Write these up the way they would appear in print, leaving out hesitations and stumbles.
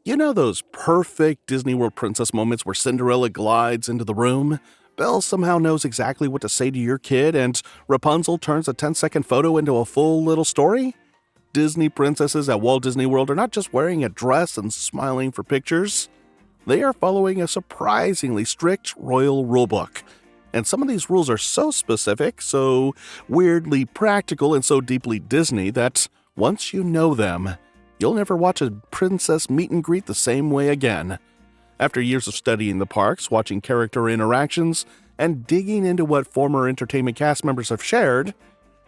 You know those perfect Disney World princess moments where Cinderella glides into the room? Belle somehow knows exactly what to say to your kid, and Rapunzel turns a 10-second photo into a full little story? Disney princesses at Walt Disney World are not just wearing a dress and smiling for pictures. They are following a surprisingly strict royal rulebook. And some of these rules are so specific, so weirdly practical, and so deeply Disney that once you know them, you'll never watch a princess meet and greet the same way again. After years of studying the parks, watching character interactions, and digging into what former entertainment cast members have shared,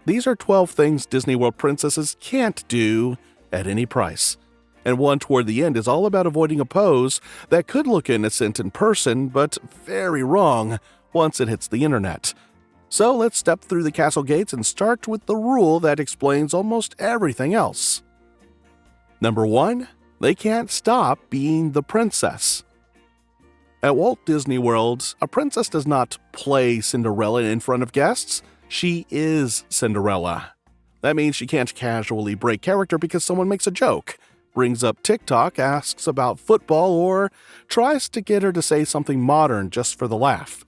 these are 12 things Disney World princesses can't do at any price. And one toward the end is all about avoiding a pose that could look innocent in person, but very wrong once it hits the internet. So let's step through the castle gates and start with the rule that explains almost everything else. Number 1, they can't stop being the princess. At Walt Disney World, a princess does not play Cinderella in front of guests. She is Cinderella. That means she can't casually break character because someone makes a joke, brings up TikTok, asks about football, or tries to get her to say something modern just for the laugh.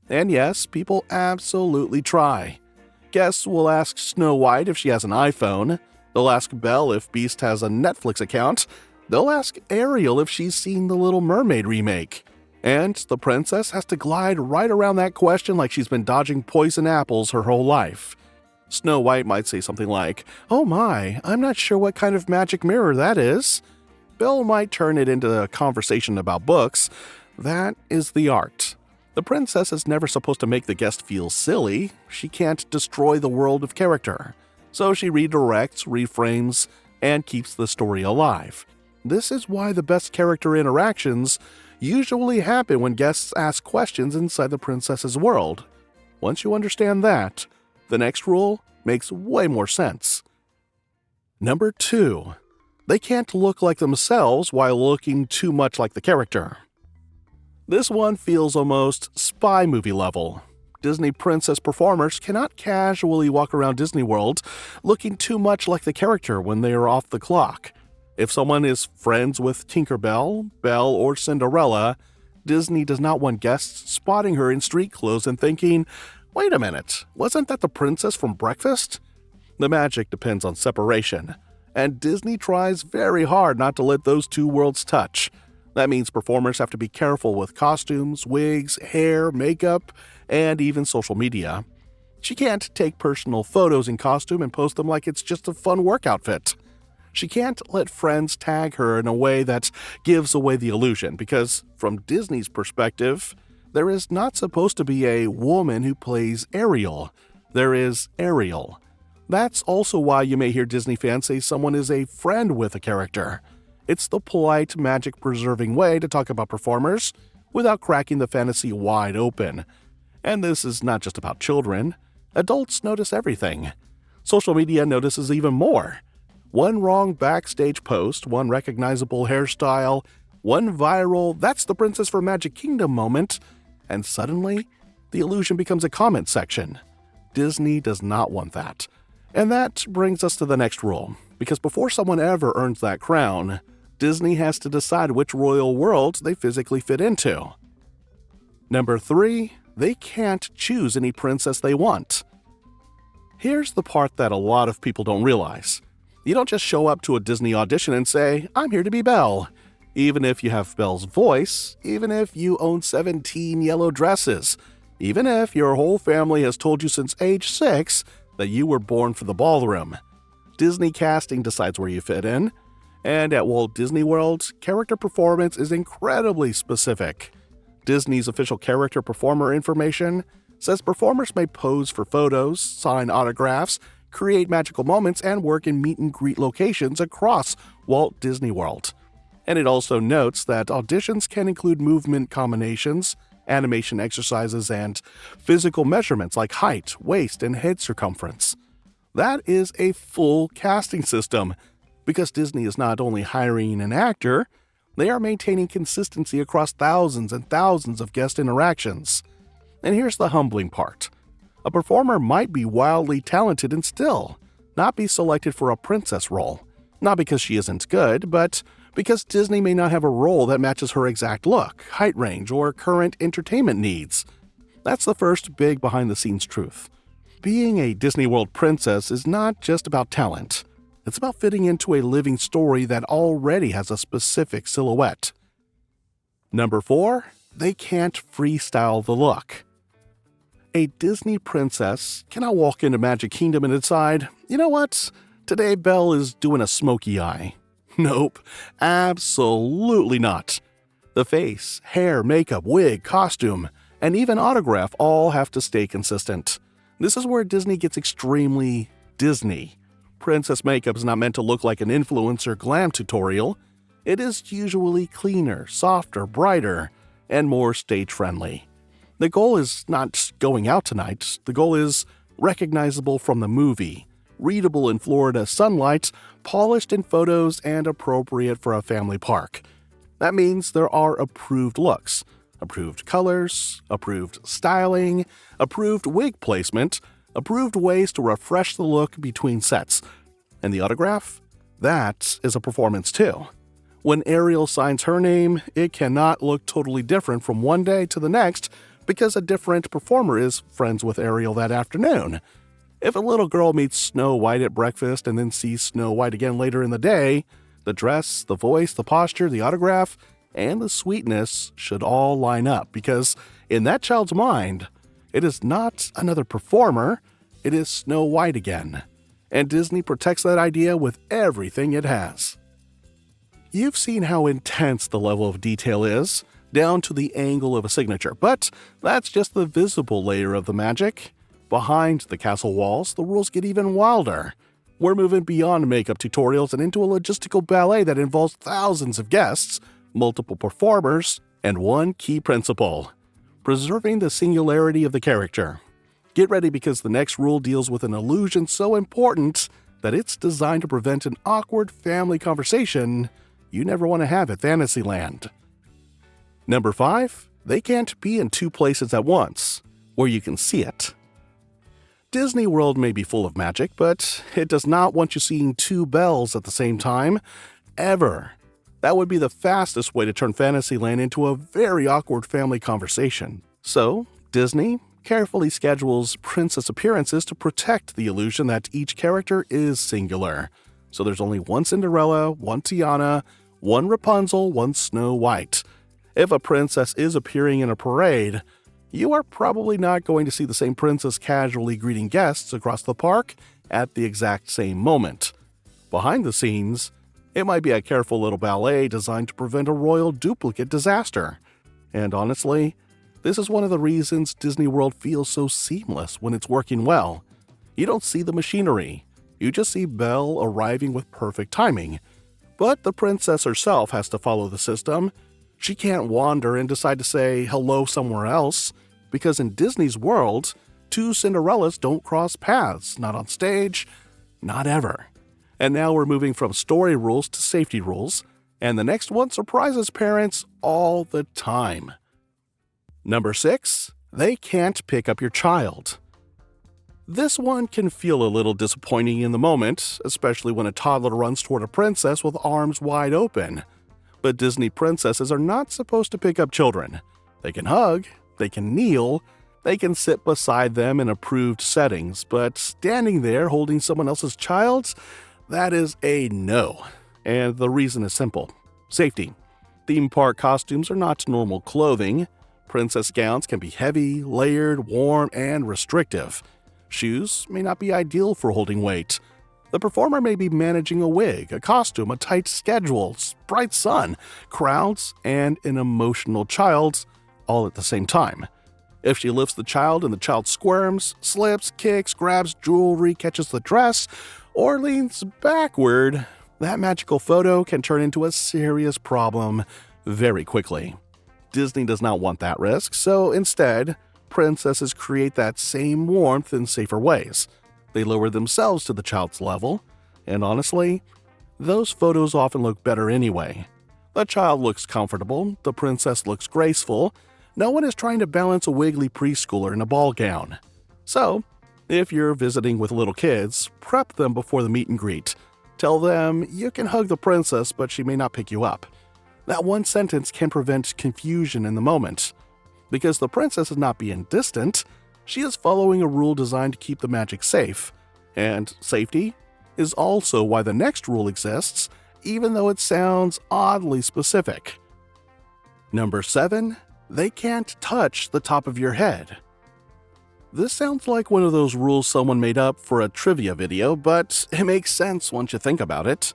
And yes, people absolutely try. Guests will ask Snow White if she has an iPhone. They'll ask Belle if Beast has a Netflix account. They'll ask Ariel if she's seen the Little Mermaid remake. And the princess has to glide right around that question like she's been dodging poison apples her whole life. Snow White might say something like, "Oh my, I'm not sure what kind of magic mirror that is." Belle might turn it into a conversation about books. That is the art. The princess is never supposed to make the guest feel silly. She can't destroy the world of character. So she redirects, reframes, and keeps the story alive. This is why the best character interactions usually happen when guests ask questions inside the princess's world. Once you understand that, the next rule makes way more sense. Number 2, they can't look like themselves while looking too much like the character. This one feels almost spy movie level. Disney princess performers cannot casually walk around Disney World looking too much like the character when they are off the clock. If someone is friends with Tinkerbell, Belle, or Cinderella, Disney does not want guests spotting her in street clothes and thinking, "Wait a minute, wasn't that the princess from Breakfast?" The magic depends on separation, and Disney tries very hard not to let those two worlds touch. That means performers have to be careful with costumes, wigs, hair, makeup, and even social media. She can't take personal photos in costume and post them like it's just a fun work outfit. She can't let friends tag her in a way that gives away the illusion, because from Disney's perspective, there is not supposed to be a woman who plays Ariel. There is Ariel. That's also why you may hear Disney fans say someone is a friend with a character. It's the polite, magic-preserving way to talk about performers without cracking the fantasy wide open. And this is not just about children. Adults notice everything. Social media notices even more. One wrong backstage post, one recognizable hairstyle, one viral "that's the princess from Magic Kingdom" moment, and suddenly, the illusion becomes a comment section. Disney does not want that. And that brings us to the next rule, because before someone ever earns that crown, Disney has to decide which royal world they physically fit into. Number 3, they can't choose any princess they want. Here's the part that a lot of people don't realize. You don't just show up to a Disney audition and say, "I'm here to be Belle." Even if you have Belle's voice, even if you own 17 yellow dresses, even if your whole family has told you since age 6 that you were born for the ballroom. Disney casting decides where you fit in. And at Walt Disney World, character performance is incredibly specific. Disney's official character performer information says performers may pose for photos, sign autographs, create magical moments, and work in meet-and-greet locations across Walt Disney World. And it also notes that auditions can include movement combinations, animation exercises, and physical measurements like height, waist, and head circumference. That is a full casting system, because Disney is not only hiring an actor, they are maintaining consistency across thousands and thousands of guest interactions. And here's the humbling part. A performer might be wildly talented and still not be selected for a princess role. Not because she isn't good, but because Disney may not have a role that matches her exact look, height range, or current entertainment needs. That's the first big behind-the-scenes truth. Being a Disney World princess is not just about talent. It's about fitting into a living story that already has a specific silhouette. Number 4, they can't freestyle the look. A Disney princess cannot walk into Magic Kingdom and decide, you know what, today Belle is doing a smoky eye. Nope, absolutely not. The face, hair, makeup, wig, costume, and even autograph all have to stay consistent. This is where Disney gets extremely Disney. Princess makeup is not meant to look like an influencer glam tutorial. It is usually cleaner, softer, brighter, and more stage-friendly. The goal is not going out tonight. The goal is recognizable from the movie, readable in Florida sunlight, polished in photos, and appropriate for a family park. That means there are approved looks, approved colors, approved styling, approved wig placement, approved ways to refresh the look between sets. And the autograph? That is a performance too. When Ariel signs her name, it cannot look totally different from one day to the next because a different performer is friends with Ariel that afternoon. If a little girl meets Snow White at breakfast and then sees Snow White again later in the day, the dress, the voice, the posture, the autograph, and the sweetness should all line up because in that child's mind, it is not another performer, it is Snow White again. And Disney protects that idea with everything it has. You've seen how intense the level of detail is, down to the angle of a signature, but that's just the visible layer of the magic. Behind the castle walls, the rules get even wilder. We're moving beyond makeup tutorials and into a logistical ballet that involves thousands of guests, multiple performers, and one key principle: preserving the singularity of the character. Get ready because the next rule deals with an illusion so important that it's designed to prevent an awkward family conversation you never want to have at Fantasyland. Number 5, they can't be in two places at once, where you can see it. Disney World may be full of magic, but it does not want you seeing two Belles at the same time, ever. That would be the fastest way to turn Fantasyland into a very awkward family conversation. So, Disney carefully schedules princess appearances to protect the illusion that each character is singular. So there's only one Cinderella, one Tiana, one Rapunzel, one Snow White. If a princess is appearing in a parade, you are probably not going to see the same princess casually greeting guests across the park at the exact same moment. Behind the scenes, it might be a careful little ballet designed to prevent a royal duplicate disaster. And honestly, this is one of the reasons Disney World feels so seamless when it's working well. You don't see the machinery. You just see Belle arriving with perfect timing. But the princess herself has to follow the system. She can't wander and decide to say hello somewhere else, because in Disney's world, two Cinderellas don't cross paths, not on stage, not ever. And now we're moving from story rules to safety rules, and the next one surprises parents all the time. Number 6, they can't pick up your child. This one can feel a little disappointing in the moment, especially when a toddler runs toward a princess with arms wide open. But Disney princesses are not supposed to pick up children. They can hug, they can kneel, they can sit beside them in approved settings, but standing there holding someone else's child, that is a no. And the reason is simple: safety. Theme park costumes are not normal clothing. Princess gowns can be heavy, layered, warm, and restrictive. Shoes may not be ideal for holding weight. The performer may be managing a wig, a costume, a tight schedule, bright sun, crowds, and an emotional child, all at the same time. If she lifts the child and the child squirms, slips, kicks, grabs jewelry, catches the dress, or leans backward, that magical photo can turn into a serious problem very quickly. Disney does not want that risk, so instead, princesses create that same warmth in safer ways. They lower themselves to the child's level, and honestly, those photos often look better anyway. The child looks comfortable, the princess looks graceful. No one is trying to balance a wiggly preschooler in a ball gown. So, if you're visiting with little kids, prep them before the meet and greet. Tell them you can hug the princess, but she may not pick you up. That one sentence can prevent confusion in the moment. Because the princess is not being distant, she is following a rule designed to keep the magic safe. And safety is also why the next rule exists, even though it sounds oddly specific. Number 7. They can't touch the top of your head. This sounds like one of those rules someone made up for a trivia video, but it makes sense once you think about it.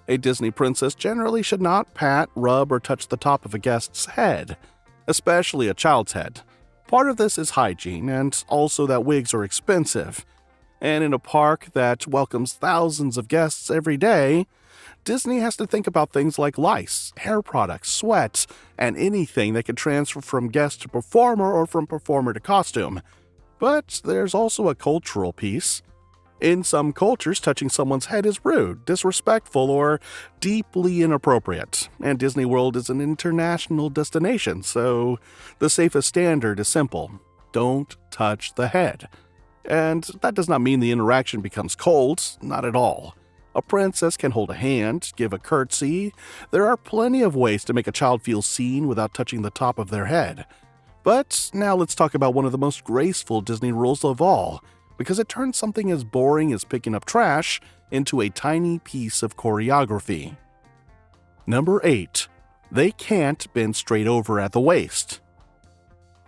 A Disney princess generally should not pat, rub, or touch the top of a guest's head, especially a child's head. Part of this is hygiene, and also that wigs are expensive. And in a park that welcomes thousands of guests every day, Disney has to think about things like lice, hair products, sweat, and anything that can transfer from guest to performer or from performer to costume. But there's also a cultural piece. In some cultures, touching someone's head is rude, disrespectful, or deeply inappropriate, and Disney World is an international destination, so the safest standard is simple: don't touch the head. And that does not mean the interaction becomes cold, not at all. A princess can hold a hand, give a curtsy. There are plenty of ways to make a child feel seen without touching the top of their head. But now let's talk about one of the most graceful Disney rules of all, because it turns something as boring as picking up trash into a tiny piece of choreography. Number 8. They can't bend straight over at the waist.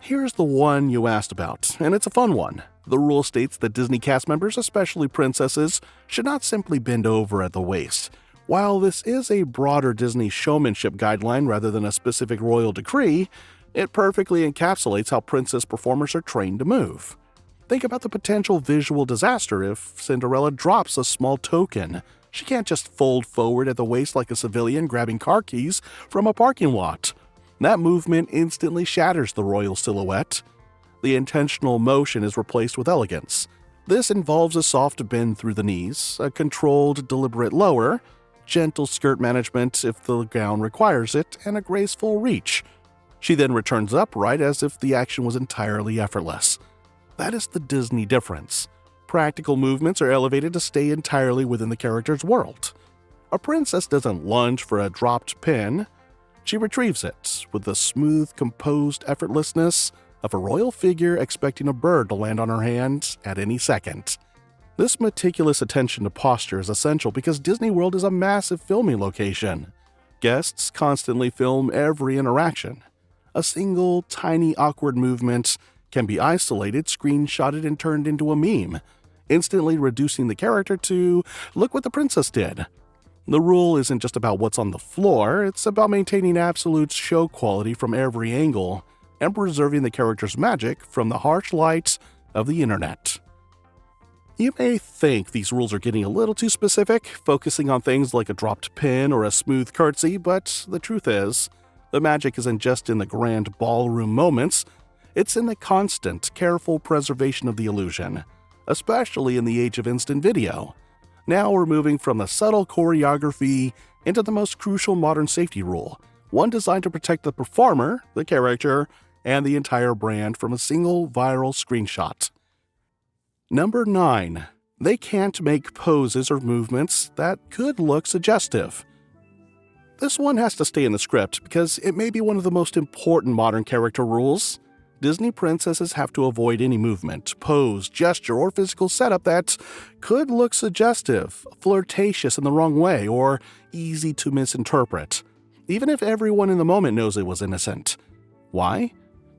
Here's the one you asked about, and it's a fun one. The rule states that Disney cast members, especially princesses, should not simply bend over at the waist. While this is a broader Disney showmanship guideline rather than a specific royal decree, it perfectly encapsulates how princess performers are trained to move. Think about the potential visual disaster if Cinderella drops a small token. She can't just fold forward at the waist like a civilian grabbing car keys from a parking lot. That movement instantly shatters the royal silhouette. The intentional motion is replaced with elegance. This involves a soft bend through the knees, a controlled, deliberate lower, gentle skirt management if the gown requires it, and a graceful reach. She then returns upright as if the action was entirely effortless. That is the Disney difference. Practical movements are elevated to stay entirely within the character's world. A princess doesn't lunge for a dropped pin. She retrieves it with the smooth, composed effortlessness of a royal figure expecting a bird to land on her hand at any second. This meticulous attention to posture is essential because Disney World is a massive filming location. Guests constantly film every interaction. A single, tiny, awkward movement can be isolated, screenshotted, and turned into a meme, instantly reducing the character to, "Look what the princess did." The rule isn't just about what's on the floor, it's about maintaining absolute show quality from every angle and preserving the character's magic from the harsh light of the internet. You may think these rules are getting a little too specific, focusing on things like a dropped pin or a smooth curtsy, but the truth is, the magic isn't just in the grand ballroom moments, it's in the constant, careful preservation of the illusion, especially in the age of instant video. Now we're moving from the subtle choreography into the most crucial modern safety rule, one designed to protect the performer, the character, and the entire brand from a single viral screenshot. Number 9. They can't make poses or movements that could look suggestive. This one has to stay in the script because it may be one of the most important modern character rules. Disney princesses have to avoid any movement, pose, gesture, or physical setup that could look suggestive, flirtatious in the wrong way, or easy to misinterpret, even if everyone in the moment knows it was innocent. Why?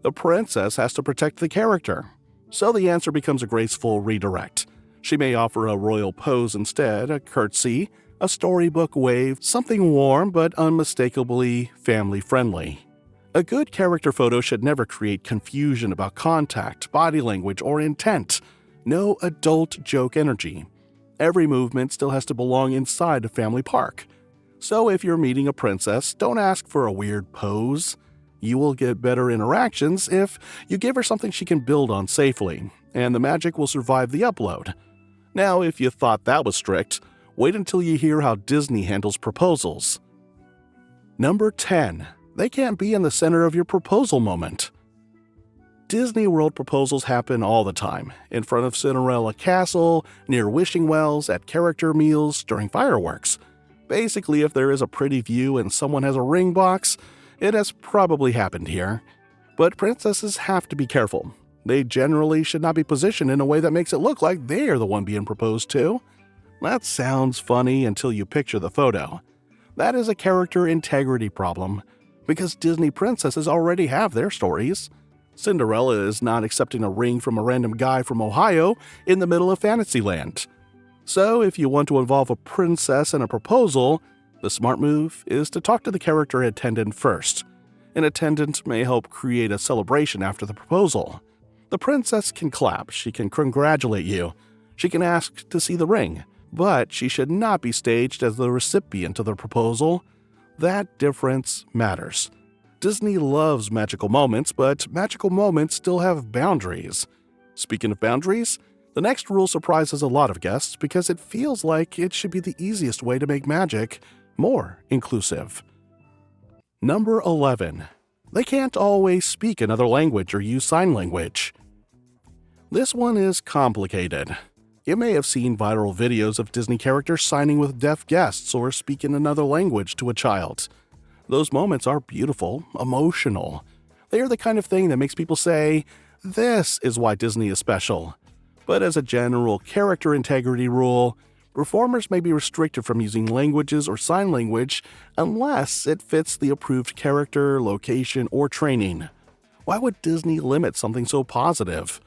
The princess has to protect the character. So the answer becomes a graceful redirect. She may offer a royal pose instead, a curtsy, a storybook wave, something warm but unmistakably family-friendly. A good character photo should never create confusion about contact, body language, or intent. No adult joke energy. Every movement still has to belong inside a family park. So if you're meeting a princess, don't ask for a weird pose. You will get better interactions if you give her something she can build on safely, and the magic will survive the upload. Now, if you thought that was strict, wait until you hear how Disney handles proposals. Number 10. They can't be in the center of your proposal moment. Disney World proposals happen all the time, in front of Cinderella Castle, near wishing wells, at character meals, during fireworks. Basically, if there is a pretty view and someone has a ring box, it has probably happened here. But princesses have to be careful. They generally should not be positioned in a way that makes it look like they are the one being proposed to. That sounds funny until you picture the photo. That is a character integrity problem, because Disney princesses already have their stories. Cinderella is not accepting a ring from a random guy from Ohio in the middle of Fantasyland. So if you want to involve a princess in a proposal, the smart move is to talk to the character attendant first. An attendant may help create a celebration after the proposal. The princess can clap, she can congratulate you, she can ask to see the ring, but she should not be staged as the recipient of the proposal. That difference matters. Disney loves magical moments, but magical moments still have boundaries. Speaking of boundaries, the next rule surprises a lot of guests because it feels like it should be the easiest way to make magic more inclusive. Number 11. They can't always speak another language or use sign language. This one is complicated. You may have seen viral videos of Disney characters signing with deaf guests or speaking another language to a child. Those moments are beautiful, emotional. They are the kind of thing that makes people say, "This is why Disney is special." But as a general character integrity rule, performers may be restricted from using languages or sign language unless it fits the approved character, location, or training. Why would Disney limit something so positive?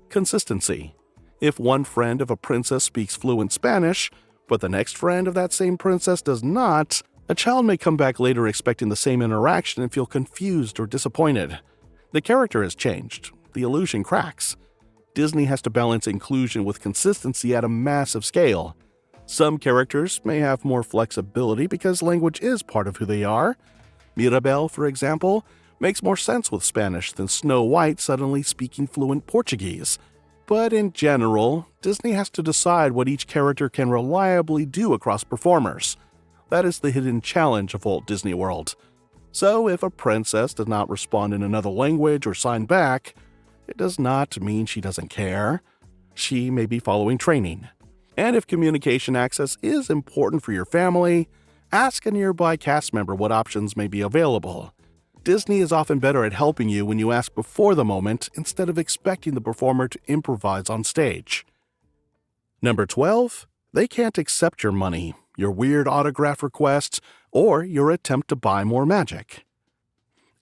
Consistency. If one friend of a princess speaks fluent Spanish, but the next friend of that same princess does not, a child may come back later expecting the same interaction and feel confused or disappointed. The character has changed. The illusion cracks. Disney has to balance inclusion with consistency at a massive scale. Some characters may have more flexibility because language is part of who they are. Mirabel, for example, makes more sense with Spanish than Snow White suddenly speaking fluent Portuguese. But in general, Disney has to decide what each character can reliably do across performers. That is the hidden challenge of Walt Disney World. So if a princess does not respond in another language or sign back, it does not mean she doesn't care. She may be following training. And if communication access is important for your family, ask a nearby cast member what options may be available. Disney is often better at helping you when you ask before the moment instead of expecting the performer to improvise on stage. Number 12. They can't accept your money, your weird autograph request, or your attempt to buy more magic.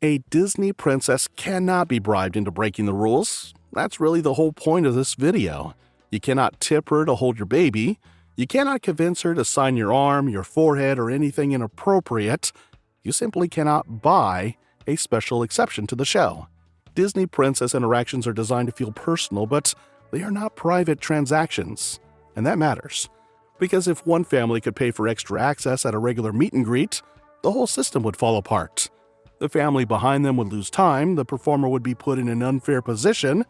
A Disney princess cannot be bribed into breaking the rules. That's really the whole point of this video. You cannot tip her to hold your baby. You cannot convince her to sign your arm, your forehead, or anything inappropriate. You simply cannot buy a special exception to the show. Disney princess interactions are designed to feel personal, but they are not private transactions. And that matters. Because if one family could pay for extra access at a regular meet and greet, the whole system would fall apart. The family behind them would lose time, the performer would be put in an unfair position,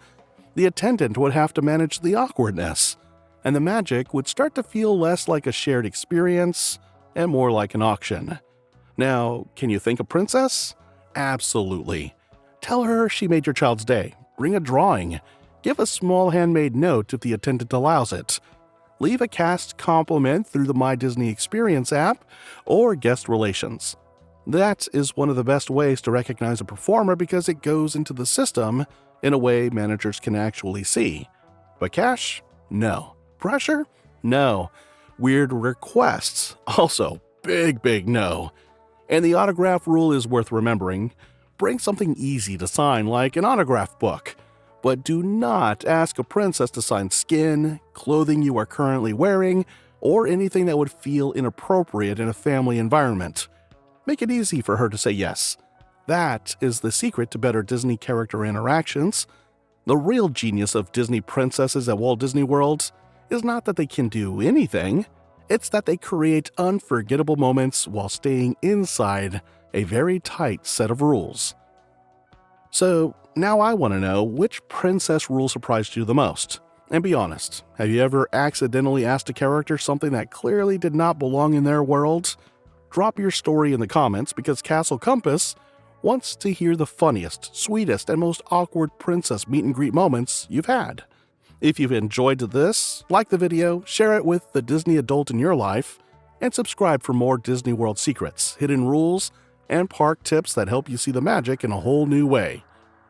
the attendant would have to manage the awkwardness, and the magic would start to feel less like a shared experience and more like an auction. Now, can you thank a princess? Absolutely. Tell her she made your child's day, bring a drawing, give a small handmade note if the attendant allows it. Leave a cast compliment through the My Disney Experience app or guest relations. That is one of the best ways to recognize a performer because it goes into the system in a way managers can actually see. But cash? No. Pressure? No. Weird requests? Also, big no. And the autograph rule is worth remembering. Bring something easy to sign like an autograph book. But do not ask a princess to sign skin, clothing you are currently wearing, or anything that would feel inappropriate in a family environment. Make it easy for her to say yes. That is the secret to better Disney character interactions. The real genius of Disney princesses at Walt Disney World is not that they can do anything, it's that they create unforgettable moments while staying inside a very tight set of rules. So, now I want to know which princess rule surprised you the most. And be honest, have you ever accidentally asked a character something that clearly did not belong in their world? Drop your story in the comments because Castle Compass wants to hear the funniest, sweetest, and most awkward princess meet and greet moments you've had. If you've enjoyed this, like the video, share it with the Disney adult in your life, and subscribe for more Disney World secrets, hidden rules, and park tips that help you see the magic in a whole new way.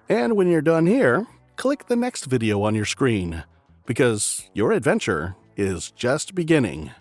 And when you're done here, click the next video on your screen, because your adventure is just beginning.